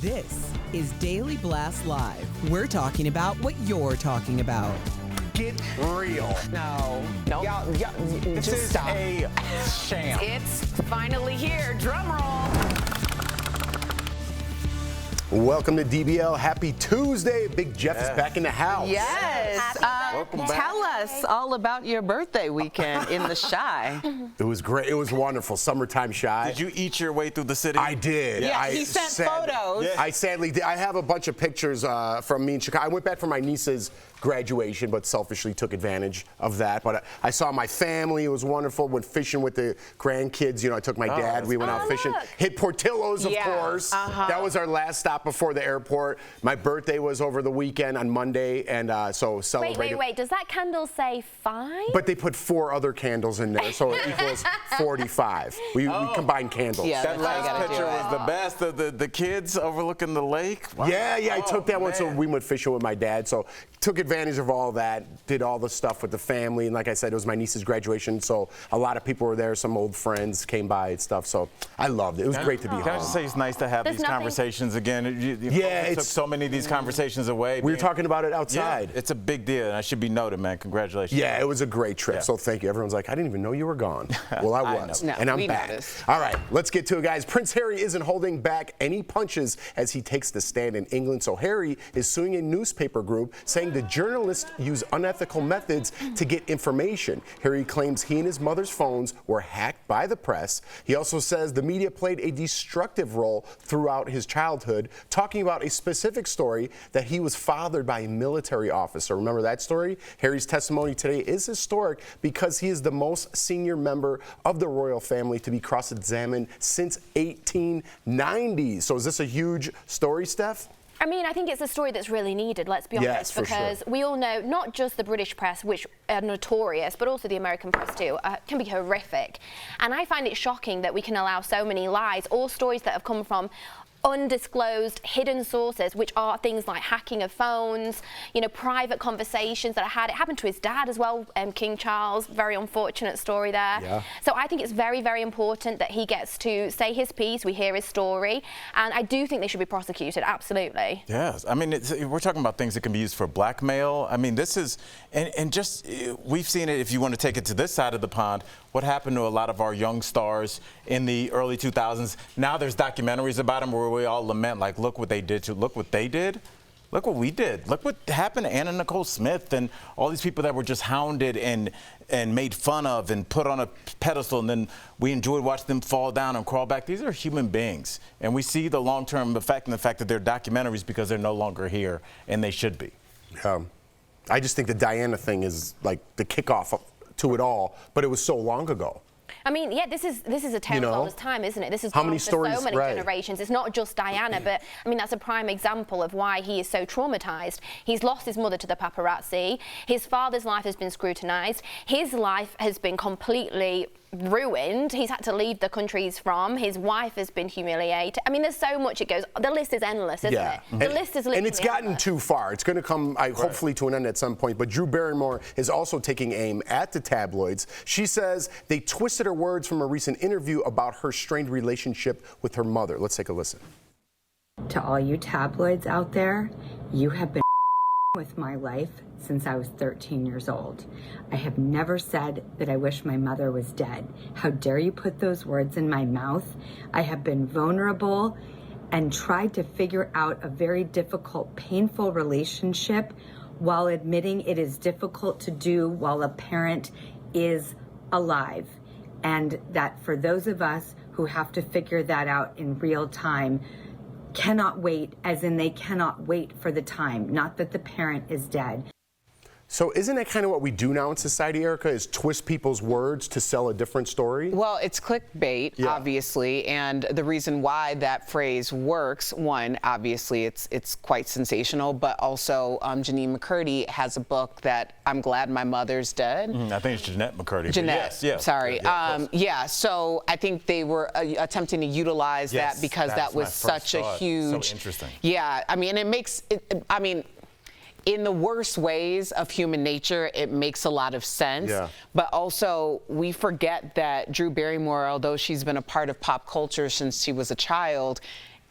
This is Daily Blast Live. We're talking about what you're talking about. Get real. No. Y'all, This just is stop. a sham. It's finally here. Drum roll. Welcome to DBL. Happy Tuesday. Big Jeff is back in the house. Yes. Welcome back. Tell us all about your birthday weekend in the Shy. It was great. It was wonderful. Summertime Shy. Did you eat your way through the city? I did. Yeah, he sent photos. I sadly did. I have a bunch of pictures from me in Chicago. I went back for my niece's graduation, but selfishly took advantage of that. But I saw my family. It was wonderful. Went fishing with the grandkids. You know, I took my dad. We went out fishing. Hit Portillo's, of course. That was our last stop before the airport. My birthday was over the weekend on Monday, and so celebrated. Wait. Does that candle say 5? But they put 4 other candles in there, so it equals 45. We combined candles. Yeah, That last picture was the best of the kids overlooking the lake. Wow. Yeah, I took that one, so we went fishing with my dad. So took advantage of all that, did all the stuff with the family, and like I said, it was my niece's graduation, so a lot of people were there. Some old friends came by and stuff, so I loved it. It was great to be home. Can I just say it's nice to have There's these nothing- conversations again? Yeah, it took so many of these conversations away. We were talking about it outside. Yeah, it's a big deal, and I should be noted, man. Congratulations. Yeah, it was a great trip, Yeah. so thank you. Everyone's like, I didn't even know you were gone. Well, I was, know. and I'm We back. noticed. All right, let's get to it, guys. Prince Harry isn't holding back any punches as he takes the stand in England. So Harry is suing a newspaper group, saying the journalists use unethical methods to get information. Harry claims he and his mother's phones were hacked by the press. He also says the media played a destructive role throughout his childhood, talking about a specific story that he was fathered by a military officer. Remember that story? Harry's testimony today is historic because he is the most senior member of the royal family to be cross-examined since 1890. So is this a huge story, Steph? I mean, I think it's a story that's really needed, let's be honest, Yes, for because sure. we all know not just the British press, which are notorious, but also the American press too, can be horrific. And I find it shocking that we can allow so many lies or stories that have come from undisclosed hidden sources, which are things like hacking of phones, private conversations that I had. It happened to his dad as well, King Charles. Very unfortunate story there. Yeah. So I think it's very, very important that he gets to say his piece. We hear his story, and I do think they should be prosecuted. Absolutely. Yes, I mean, we're talking about things that can be used for blackmail. I mean, this is, and just, we've seen it, if you want to take it to this side of the pond, what happened to a lot of our young stars in the early 2000s. Now there's documentaries about them where we all lament, like, look what they did. Look what they did. Look what we did. Look what happened to Anna Nicole Smith and all these people that were just hounded and made fun of and put on a pedestal, and then we enjoyed watching them fall down and crawl back. These are human beings, and we see the long-term effect in the fact that they're documentaries because they're no longer here, and they should be. I just think the Diana thing is like the kickoff to it all, but it was so long ago. I mean, yeah, this is a tale of all this time, isn't it? This is How gone many for stories, so many right. generations. It's not just Diana, but I mean, that's a prime example of why he is so traumatized. He's lost his mother to the paparazzi. His father's life has been scrutinized. His life has been completely ruined. He's had to leave the country he's from. His wife has been humiliated. I mean, there's so much it goes. The list is endless, isn't it? The list is literally and it's gotten endless. too far. It's going to come, hopefully, to an end at some point. But Drew Barrymore is also taking aim at the tabloids. She says they twisted her words from a recent interview about her strained relationship with her mother. Let's take a listen. To all you tabloids out there, you have been with my life since I was 13 years old. I have never said that I wish my mother was dead. How dare you put those words in my mouth? I have been vulnerable and tried to figure out a very difficult, painful relationship while admitting it is difficult to do while a parent is alive. And that for those of us who have to figure that out in real time, cannot wait, as in they cannot wait for the time, not that the parent is dead. So isn't that kind of what we do now in society, Erica, is twist people's words to sell a different story? Well, it's clickbait, obviously, and the reason why that phrase works, one, obviously it's quite sensational, but also Janine McCurdy has a book that I'm glad my mother's dead. I think it's Jeanette McCurdy. Jeanette, sorry. So I think they were attempting to utilize that because that was such a huge... So interesting. Yeah, I mean, it makes... in the worst ways of human nature, it makes a lot of sense. Yeah. But also, we forget that Drew Barrymore, although she's been a part of pop culture since she was a child,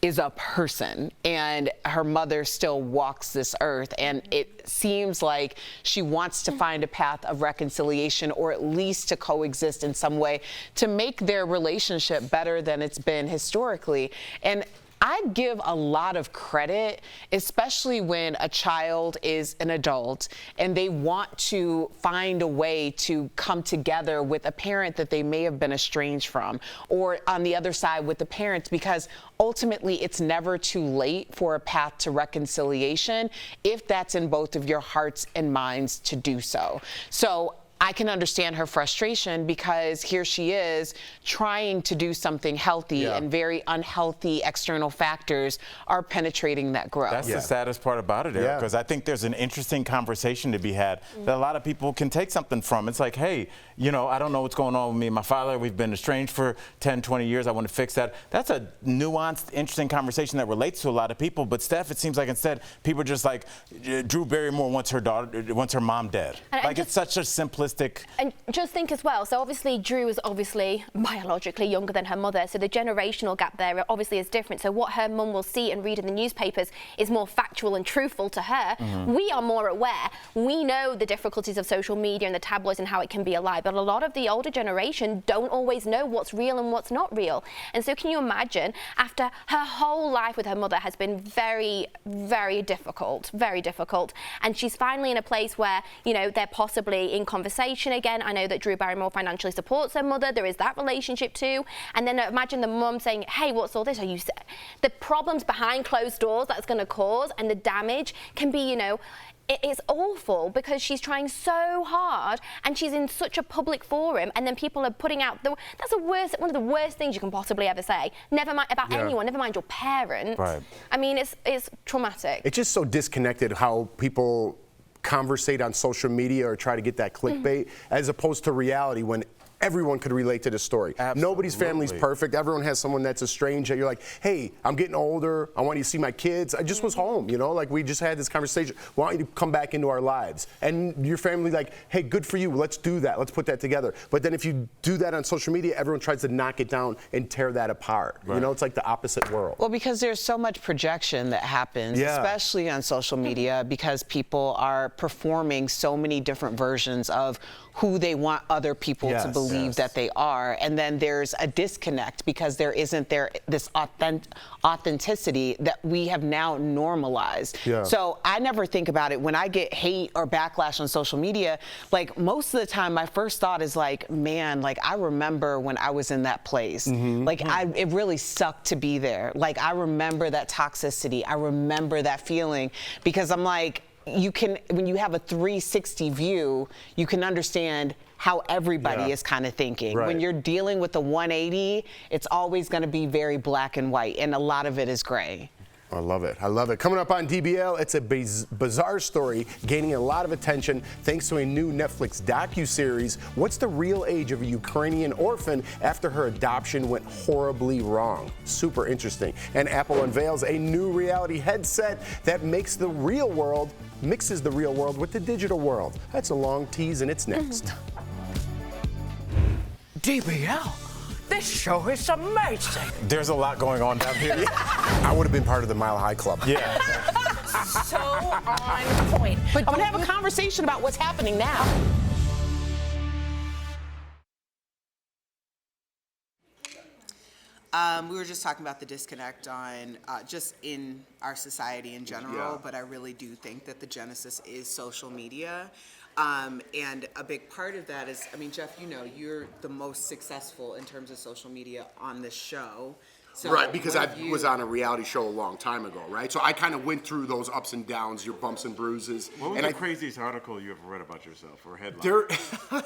is a person, and her mother still walks this earth, and it seems like she wants to find a path of reconciliation, or at least to coexist in some way to make their relationship better than it's been historically. And I give a lot of credit, especially when a child is an adult and they want to find a way to come together with a parent that they may have been estranged from, or on the other side with the parents, because ultimately it's never too late for a path to reconciliation if that's in both of your hearts and minds to do so. So I can understand her frustration, because here she is trying to do something healthy, and very unhealthy external factors are penetrating that growth. That's the saddest part about it, Eric, because I think there's an interesting conversation to be had that a lot of people can take something from. It's like, hey, you know, I don't know what's going on with me and my father. We've been estranged for 10, 20 years. I want to fix that. That's a nuanced, interesting conversation that relates to a lot of people. But Steph, it seems like instead people are just like, Drew Barrymore wants her mom dead. Like, it's such a simplistic. And just think as well, so obviously Drew is obviously biologically younger than her mother, so the generational gap there obviously is different. So what her mum will see and read in the newspapers is more factual and truthful to her. We are more aware. We know the difficulties of social media and the tabloids and how it can be a lie, but a lot of the older generation don't always know what's real and what's not real. And so can you imagine, after her whole life with her mother has been very, very difficult, and she's finally in a place where, you know, they're possibly in conversation again. I know that Drew Barrymore financially supports her mother. There is that relationship too. And then imagine the mum saying, hey, what's all this? Are you... The problems behind closed doors that's going to cause, and the damage can be, you know, it's awful, because she's trying so hard and she's in such a public forum, and then people are putting out that's one of the worst things you can possibly ever say. Never mind about anyone, never mind your parents. Right. I mean, it's traumatic. It's just so disconnected how people conversate on social media or try to get that clickbait as opposed to reality, when everyone could relate to the story. Absolutely. Nobody's family's perfect. Everyone has someone that's estranged that you're like, hey, I'm getting older. I want you to see my kids. I just was home, you know, like we just had this conversation. We want you to come back into our lives. And your family like, hey, good for you. Let's do that. Let's put that together. But then if you do that on social media, everyone tries to knock it down and tear that apart. Right. You know, it's like the opposite world. Well, because there's so much projection that happens, especially on social media, because people are performing so many different versions of who they want other people to believe that they are. And then there's a disconnect because there isn't this authenticity that we have now normalized. So I never think about it when I get hate or backlash on social media. Like, most of the time my first thought is like, man, like, I remember when I was in that place. Like, it really sucked to be there. Like, I remember that toxicity. I remember that feeling, because I'm like, you can, when you have a 360 view, you can understand how everybody is kind of thinking. When you're dealing with the 180, it's always going to be very black and white, and a lot of it is gray. I love it. I love it. Coming up on DBL, it's a bizarre story gaining a lot of attention thanks to a new Netflix docuseries. What's the real age of a Ukrainian orphan after her adoption went horribly wrong? Super interesting. And Apple unveils a new reality headset that mixes the real world with the digital world. That's a long tease, and it's next. DBL. This show is amazing. There's a lot going on down here. I would have been part of the Mile High Club. So on point. But I'm gonna have a conversation about what's happening now. We were just talking about the disconnect on just in our society in general, but I really do think that the genesis is social media. And a big part of that is, I mean, Jeff, you know, you're the most successful in terms of social media on this show. So right, because I was on a reality show a long time ago, right? So I kind of went through those ups and downs, your bumps and bruises. What was the craziest article you ever read about yourself, or headline?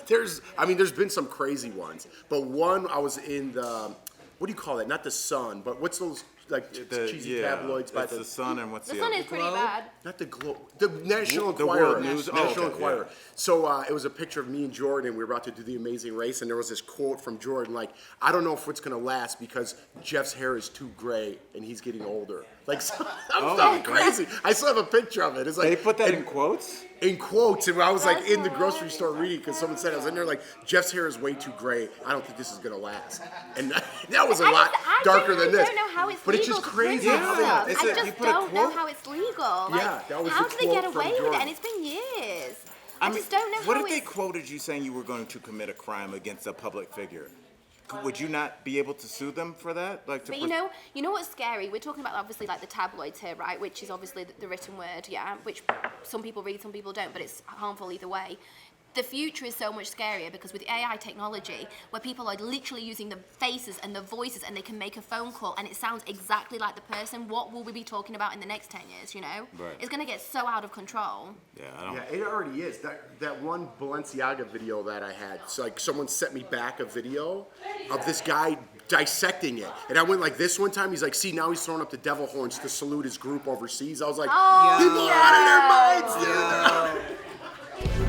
There's been some crazy ones, but one I was in the, what do you call it? Not the Sun, but what's those like cheesy tabloids? It's the Sun, and what's the Sun other? is pretty bad. Not the Globe, the National The Enquirer. World News. National Enquirer. So it was a picture of me and Jordan. We were about to do the Amazing Race, and there was this quote from Jordan, like, I don't know if it's going to last because Jeff's hair is too gray and he's getting older. Like, I'm so crazy. I still have a picture of it. It's like, They put that in quotes? In quotes, and I was like in the grocery store reading because someone said, I was in there like, Jeff's hair is way too gray. I don't think this is going to last. And that was a lot darker than this. I don't know how it's But But it's legal just to print crazy that how stuff. they- I you just put a don't know quote- how it's legal. Like, Yeah, that was how the do they get quote from away with it? Jordan. And it's been years. I I mean, just don't know what how if they it's... quoted you saying you were going to commit a crime against a public figure? Would you not be able to sue them for that? Like, But you know what's scary? We're talking about obviously like the tabloids here, right? Which is obviously the written word, yeah, which some people read, some people don't, but it's harmful either way. The future is so much scarier because with AI technology, where people are literally using the faces and the voices and they can make a phone call and it sounds exactly like the person, what will we be talking about in the next 10 years, you know? Right. It's going to get so out of control. Yeah, I don't. Yeah, it already is. That one Balenciaga video that I had, it's like someone sent me back a video of this guy dissecting it. And I went like this one time, he's like, see, now he's throwing up the devil horns to salute his group overseas. I was like, people are out of their minds, dude.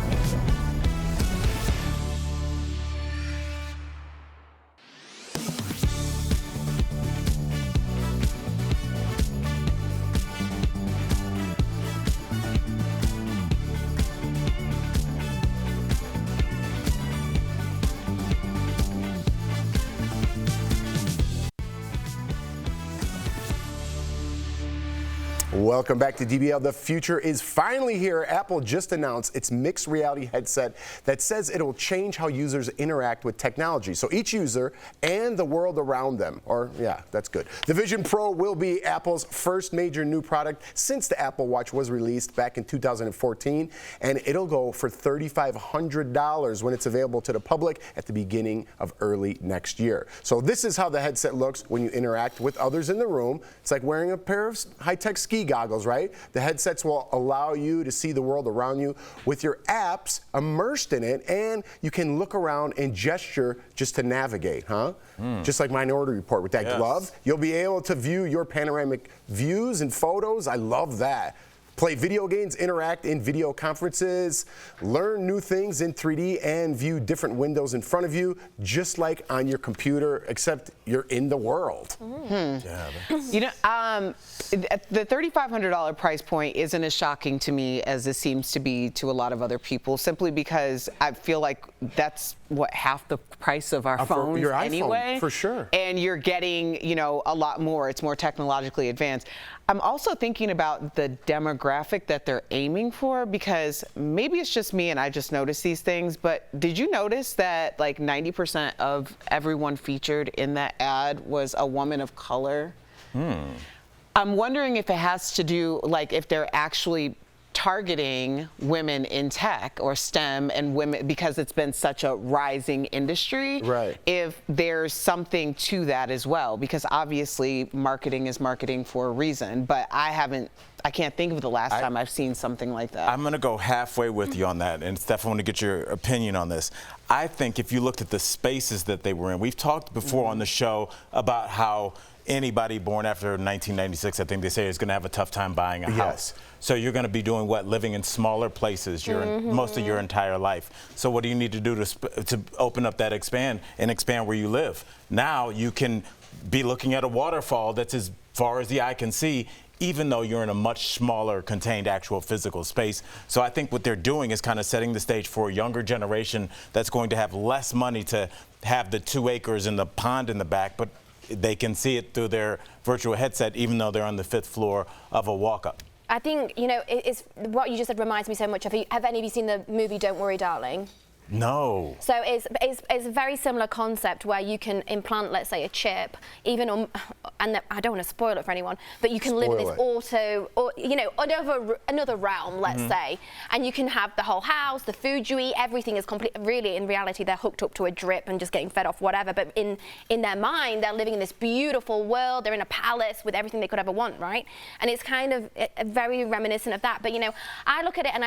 Welcome back to DBL. The future is finally here. Apple just announced its mixed reality headset that says it'll change how users interact with technology. So each user and the world around them, or yeah, that's good. The Vision Pro will be Apple's first major new product since the Apple Watch was released back in 2014, and it'll go for $3,500 when it's available to the public at the beginning of early next year. So this is how the headset looks when you interact with others in the room. It's like wearing a pair of high-tech ski goggles, right? The headsets will allow you to see the world around you with your apps immersed in it, and you can look around and gesture just to navigate, huh? Just like Minority Report with that glove. You'll be able to view your panoramic views and photos. I love that. Play video games, interact in video conferences, learn new things in 3D, and view different windows in front of you, just like on your computer, except you're in the world. Yeah, you know, the $3,500 price point isn't as shocking to me as it seems to be to a lot of other people, simply because I feel like that's what half the price of our phones your iPhone, anyway. for sure. And you're getting, you know, a lot more. It's more technologically advanced. I'm also thinking about the demographic that they're aiming for, because maybe it's just me and I just noticed these things, but did you notice that like 90% of everyone featured in that ad was a woman of color? I'm wondering if it has to do, like, if they're actually targeting women in tech or STEM and women, because it's been such a rising industry. Right. If there's something to that as well, because obviously marketing is marketing for a reason, but I can't think of the last time I've seen something like that. I'm going to go halfway with you on that, and Steph, I want to get your opinion on this. I think if you looked at the spaces that they were in, we've talked before on the show about how anybody born after 1996, I think they say, is going to have a tough time buying a house. So you're going to be doing what? Living in smaller places most of your entire life. So what do you need to do to open up that expand where you live? Now you can be looking at a waterfall that's as far as the eye can see, even though you're in a much smaller contained actual physical space. So I think what they're doing is kind of setting the stage for a younger generation that's going to have less money to have the 2 acres and the pond in the back, but they can see it through their virtual headset, even though they're on the 5th floor of a walk-up. I think, you know, it's what you just said reminds me so much of, have any of you seen the movie Don't Worry Darling? No. So it's a very similar concept where you can implant, let's say, a chip, even and I don't want to spoil it for anyone, but you can live in this another realm, let's say, and you can have the whole house, the food you eat, everything is complete. Really, in reality, they're hooked up to a drip and just getting fed off whatever. But in their mind, they're living in this beautiful world. They're in a palace with everything they could ever want, right? And it's kind of very reminiscent of that. But you know, I look at it and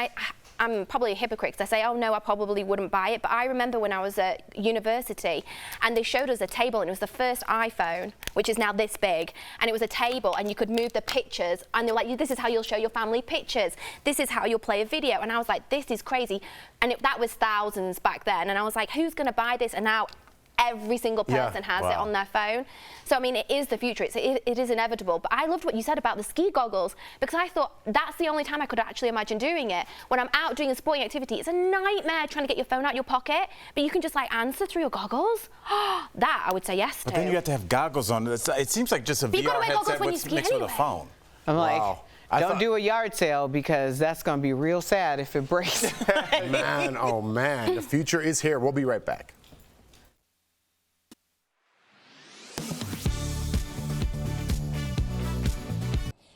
I'm probably a hypocrite because I say, oh no, I probably wouldn't buy it. But I remember when I was at university and they showed us a table, and it was the first iPhone, which is now this big, and it was a table and you could move the pictures, and they were like, this is how you'll show your family pictures. This is how you'll play a video. And I was like, this is crazy. And that was thousands back then. And I was like, who's going to buy this? And now every single person has it on their phone. So, I mean, it is the future. It is inevitable. But I loved what you said about the ski goggles, because I thought that's the only time I could actually imagine doing it. When I'm out doing a sporting activity, it's a nightmare trying to get your phone out your pocket, but you can just like answer through your goggles. That I would say yes to. But then you have to have goggles on. It seems like just a VR headset mixed with a phone. I'm like, don't do a yard sale, because that's going to be real sad if it breaks. Man, oh man, the future is here. We'll be right back.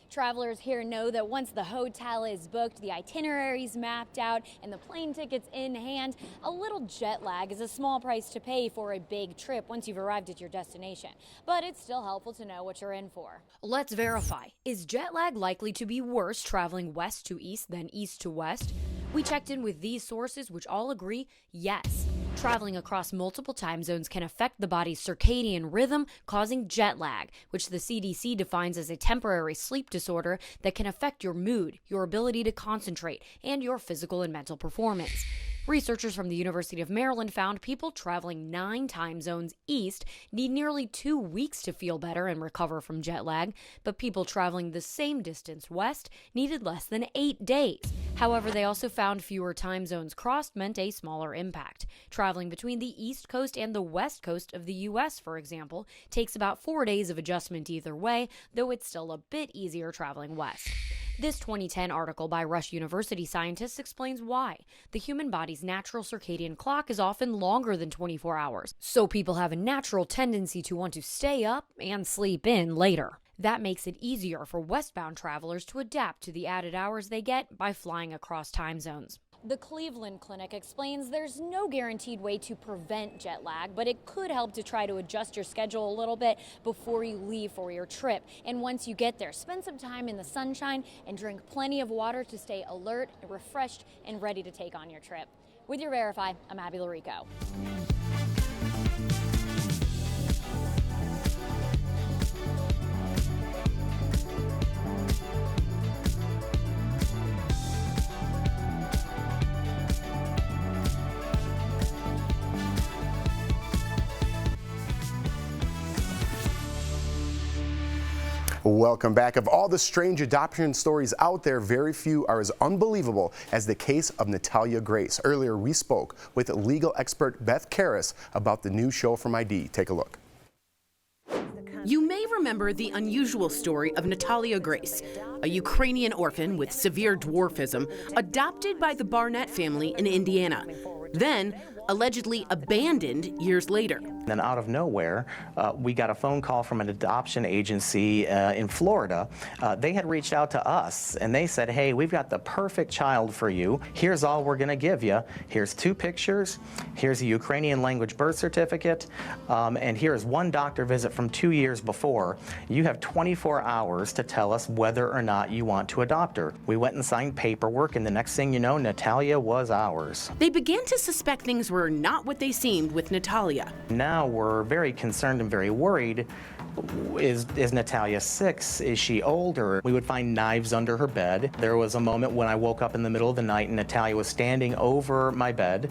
Travelers here know that once the hotel is booked, the itinerary's mapped out, and the plane tickets in hand, a little jet lag is a small price to pay for a big trip once you've arrived at your destination. But it's still helpful to know what you're in for. Let's verify. Is jet lag likely to be worse traveling west to east than east to west? We checked in with these sources, which all agree yes. Traveling across multiple time zones can affect the body's circadian rhythm, causing jet lag, which the CDC defines as a temporary sleep disorder that can affect your mood, your ability to concentrate, and your physical and mental performance. Researchers from the University of Maryland found people traveling 9 time zones east need nearly 2 weeks to feel better and recover from jet lag, but people traveling the same distance west needed less than 8 days. However, they also found fewer time zones crossed meant a smaller impact. Traveling between the East Coast and the West Coast of the U.S., for example, takes about 4 days of adjustment either way, though it's still a bit easier traveling west. This 2010 article by Rush University scientists explains why. The human body's natural circadian clock is often longer than 24 hours, so people have a natural tendency to want to stay up and sleep in later. That makes it easier for westbound travelers to adapt to the added hours they get by flying across time zones. The Cleveland Clinic explains there's no guaranteed way to prevent jet lag, but it could help to try to adjust your schedule a little bit before you leave for your trip. And once you get there, spend some time in the sunshine and drink plenty of water to stay alert, refreshed, and ready to take on your trip. With your Verify, I'm Abby Larico. Welcome back. Of all the strange adoption stories out there, very few are as unbelievable as the case of Natalia Grace. Earlier, we spoke with legal expert Beth Karas about the new show from ID. Take a look. You may remember the unusual story of Natalia Grace, a Ukrainian orphan with severe dwarfism adopted by the Barnett family in Indiana, then allegedly abandoned years later. Then out of nowhere, we got a phone call from an adoption agency in Florida. They had reached out to us and they said, hey, we've got the perfect child for you. Here's all we're gonna give you. Here's 2 pictures. Here's a Ukrainian language birth certificate. And here's 1 doctor visit from 2 years before. You have 24 hours to tell us whether or not you want to adopt her. We went and signed paperwork, and the next thing you know, Natalia was ours. They began to suspect things were not what they seemed with Natalia. Now we're very concerned and very worried. Is Natalia 6? Is she older? We would find knives under her bed. There was a moment when I woke up in the middle of the night and Natalia was standing over my bed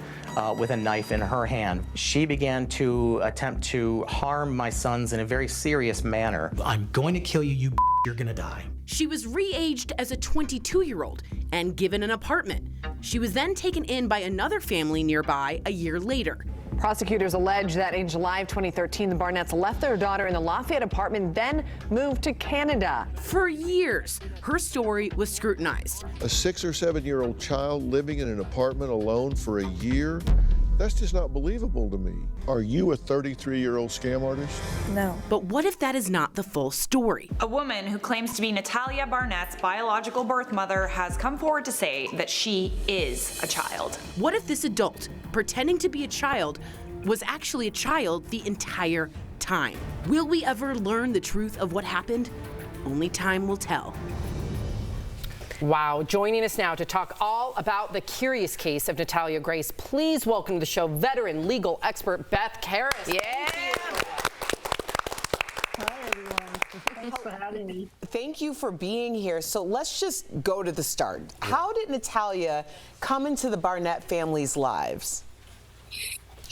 with a knife in her hand. She began to attempt to harm my sons in a very serious manner. I'm going to kill you, you're gonna die. She was re-aged as a 22-year-old and given an apartment. She was then taken in by another family nearby a year later. Prosecutors allege that in July of 2013, the Barnetts left their daughter in the Lafayette apartment, then moved to Canada. For years, her story was scrutinized. A 6 or 7-year-old child living in an apartment alone for a year? That's just not believable to me. Are you a 33-year-old scam artist? No. But what if that is not the full story? A woman who claims to be Natalia Barnett's biological birth mother has come forward to say that she is a child. What if this adult, pretending to be a child, was actually a child the entire time? Will we ever learn the truth of what happened? Only time will tell. Wow, joining us now to talk all about the curious case of Natalia Grace, please welcome to the show veteran legal expert Beth Karas. Yeah. Hi, everyone. Thanks for having me. Thank you for being here. So let's just go to the start. How did Natalia come into the Barnett family's lives?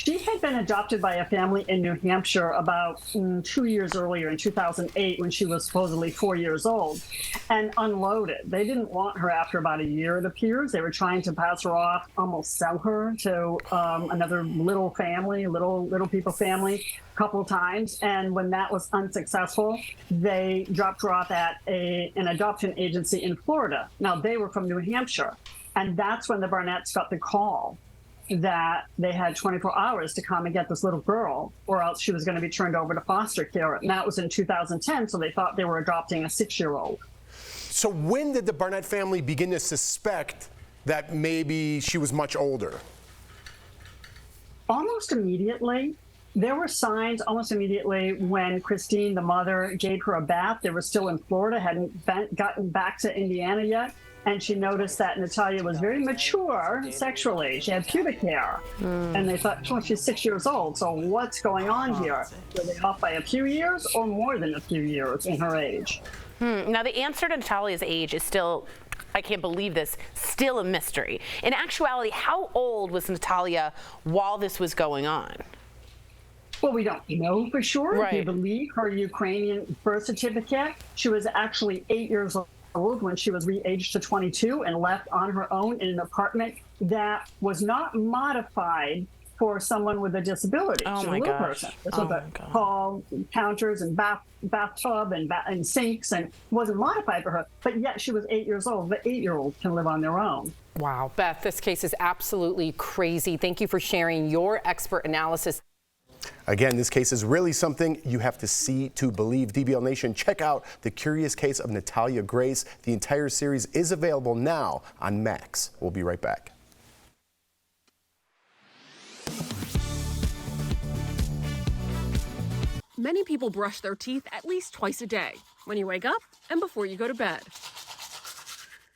She had been adopted by a family in New Hampshire about 2 years earlier in 2008 when she was supposedly 4 years old and unloaded. They didn't want her after about a year, it appears. They were trying to pass her off, almost sell her to another little family, little people family a couple of times. And when that was unsuccessful, they dropped her off at an adoption agency in Florida. Now, they were from New Hampshire. And that's when the Barnetts got the call that they had 24 hours to come and get this little girl, or else she was going to be turned over to foster care. And that was in 2010, so they thought they were adopting a 6-year-old. So when did the Barnett family begin to suspect that maybe she was much older? Almost immediately. There were signs almost immediately when Christine, the mother, gave her a bath. They were still in Florida, hadn't gotten back to Indiana yet. And she noticed that Natalia was very mature sexually. She had pubic hair. And they thought, well, she's 6 years old, so what's going on here? Were they off by a few years or more than a few years in her age? Now, the answer to Natalia's age is still, I can't believe this, still a mystery. In actuality, how old was Natalia while this was going on? Well, we don't know for sure. Right. If you believe her Ukrainian birth certificate, she was actually 8 years old when she was re-aged to 22 and left on her own in an apartment that was not modified for someone with a disability. Oh, She's my a little gosh. person. This was a hall, counters and bathtub and sinks, and wasn't modified for her. But yet she was 8 years old. The 8-year-old can live on their own. Wow, Beth, this case is absolutely crazy. Thank you for sharing your expert analysis. Again, this case is really something you have to see to believe. DBL Nation, check out The Curious Case of Natalia Grace. The entire series is available now on Max. We'll be right back. Many people brush their teeth at least twice a day, when you wake up and before you go to bed.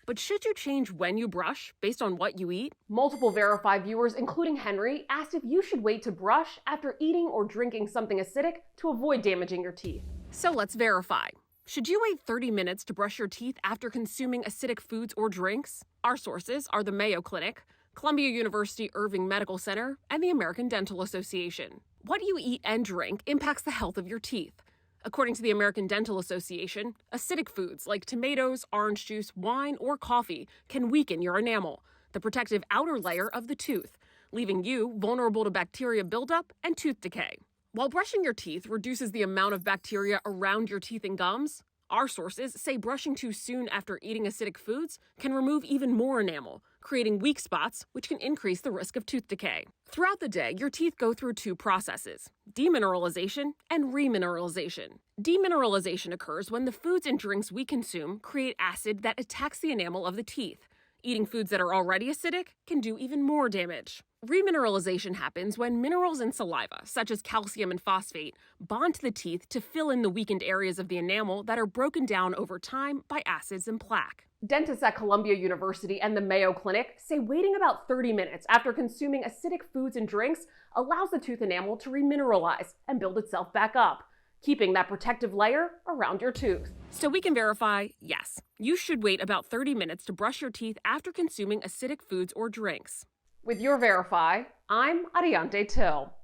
But should you change when you brush based on what you eat? Multiple Verify viewers, including Henry, asked if you should wait to brush after eating or drinking something acidic to avoid damaging your teeth. So let's verify. Should you wait 30 minutes to brush your teeth after consuming acidic foods or drinks? Our sources are the Mayo Clinic, Columbia University Irving Medical Center, and the American Dental Association. What you eat and drink impacts the health of your teeth. According to the American Dental Association, acidic foods like tomatoes, orange juice, wine, or coffee can weaken your enamel, the protective outer layer of the tooth, leaving you vulnerable to bacteria buildup and tooth decay. While brushing your teeth reduces the amount of bacteria around your teeth and gums, our sources say brushing too soon after eating acidic foods can remove even more enamel, creating weak spots, which can increase the risk of tooth decay. Throughout the day, your teeth go through two processes: demineralization and remineralization. Demineralization occurs when the foods and drinks we consume create acid that attacks the enamel of the teeth. Eating foods that are already acidic can do even more damage. Remineralization happens when minerals in saliva, such as calcium and phosphate, bond to the teeth to fill in the weakened areas of the enamel that are broken down over time by acids and plaque. Dentists at Columbia University and the Mayo Clinic say waiting about 30 minutes after consuming acidic foods and drinks allows the tooth enamel to remineralize and build itself back up, keeping that protective layer around your tooth. So we can verify, yes, you should wait about 30 minutes to brush your teeth after consuming acidic foods or drinks. With your Verify, I'm Ariante Till.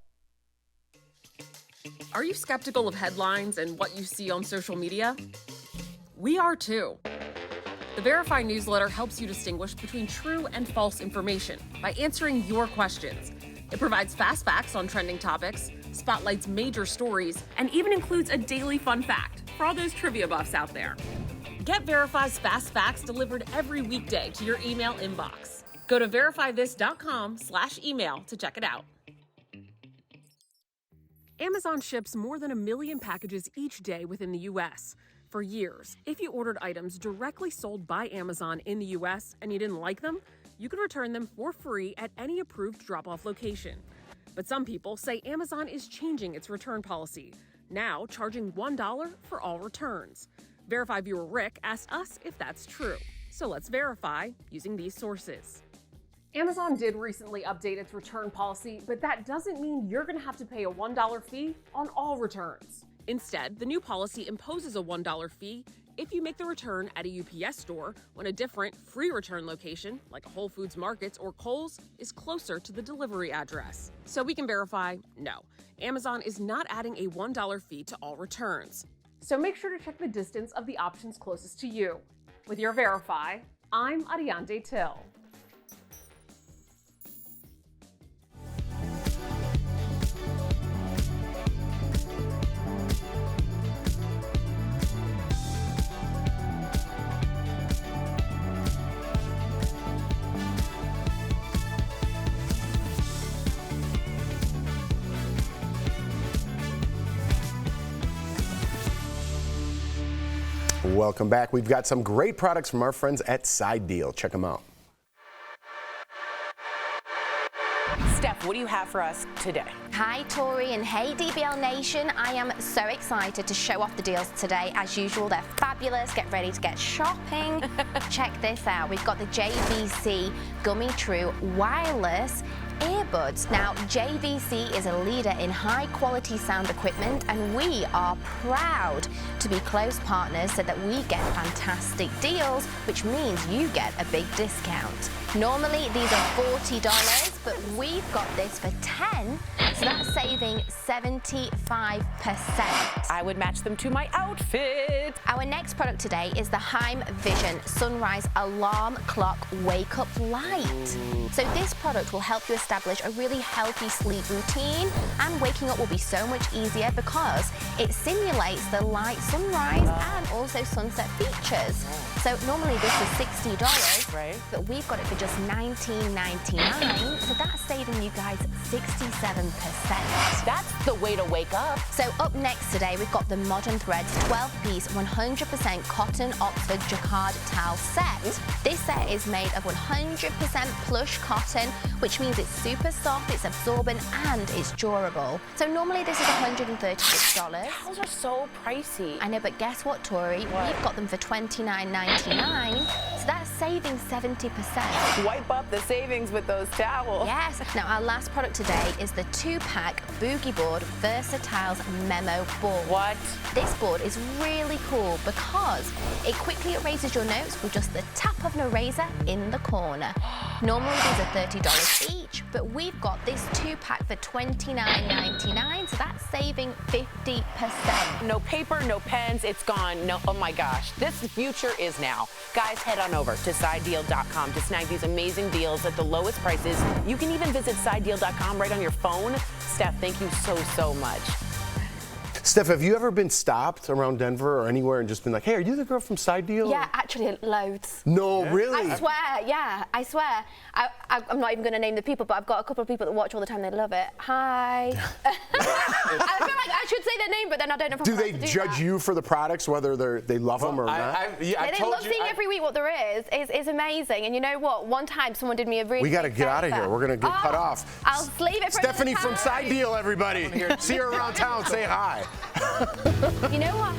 Are you skeptical of headlines and what you see on social media? We are too. The Verify newsletter helps you distinguish between true and false information by answering your questions. It provides fast facts on trending topics, spotlights major stories, and even includes a daily fun fact for all those trivia buffs out there. Get Verify's fast facts delivered every weekday to your email inbox. Go to verifythis.com/email to check it out. Amazon ships more than 1 million packages each day within the U.S. For years, if you ordered items directly sold by Amazon in the U.S. and you didn't like them, you could return them for free at any approved drop-off location. But some people say Amazon is changing its return policy, now charging $1 for all returns. Verify viewer Rick asked us if that's true. So let's verify using these sources. Amazon did recently update its return policy, but that doesn't mean you're going to have to pay a $1 fee on all returns. Instead, the new policy imposes a $1 fee if you make the return at a UPS store when a different free return location, like a Whole Foods Market or Kohl's, is closer to the delivery address. So we can verify, no, Amazon is not adding a $1 fee to all returns. So make sure to check the distance of the options closest to you. With your Verify, I'm Ariande Till. Welcome back. We've got some great products from our friends at Side Deal. Check them out. Steph, what do you have for us today? Hi Tori and hey DBL Nation. I am so excited to show off the deals today. As usual, they're fabulous. Get ready to get shopping. Check this out. We've got the JVC Gummy True Wireless earbuds. Now, JVC is a leader in high quality sound equipment, and we are proud to be close partners so that we get fantastic deals, which means you get a big discount. Normally these are $40, but we've got this for $10, so that's saving 75%. I would match them to my outfit. Our next product today is the Heim Vision Sunrise Alarm Clock Wake Up Light. So this product will help you establish a really healthy sleep routine, and waking up will be so much easier because it simulates the light sunrise and also sunset features. So normally this is $60, right, but we've got it for just $19.99, so that's saving you guys 67%. That's the way to wake up. So up next today, we've got the Modern Threads 12-piece 100% cotton Oxford Jacquard towel set. This set is made of 100% plush cotton, which means it's super soft, it's absorbent, and it's durable. So normally this is $136. Towels are so pricey. I know, but guess what, Tori? We've got them for $29.99, so that's saving 70%. Wipe up the savings with those towels. Yes. Now, our last product today is the 2-pack Boogie Board Versatiles Memo Board. What? This board is really cool because it quickly erases your notes with just the tap of an eraser in the corner. Normally these are $30 each, but we've got this 2-pack for $29.99, so that's saving 50%. No paper, no pens, it's gone. No, oh my gosh, this future is now. Guys, head on over to sidedeal.com to snag these amazing deals at the lowest prices. You can even visit sidedeal.com right on your phone. Steph, thank you so much. Steph, have you ever been stopped around Denver or anywhere and just been like, hey, are you the girl from Side Deal? Yeah, actually, loads. No, really? I swear, yeah, I swear. I'm not even going to name the people, but I've got a couple of people that watch all the time. They love it. Hi. I feel like I should say their name, but then I don't know if I'm Do they allowed to judge that. you for the products, whether they love them or not? They love seeing every week what there is. It's amazing. And you know what? One time someone did me a really We got to get out of here. We're going to get cut off. I'll leave it for Stephanie from Side Deal, everybody. See her around town. Say hi. You know what?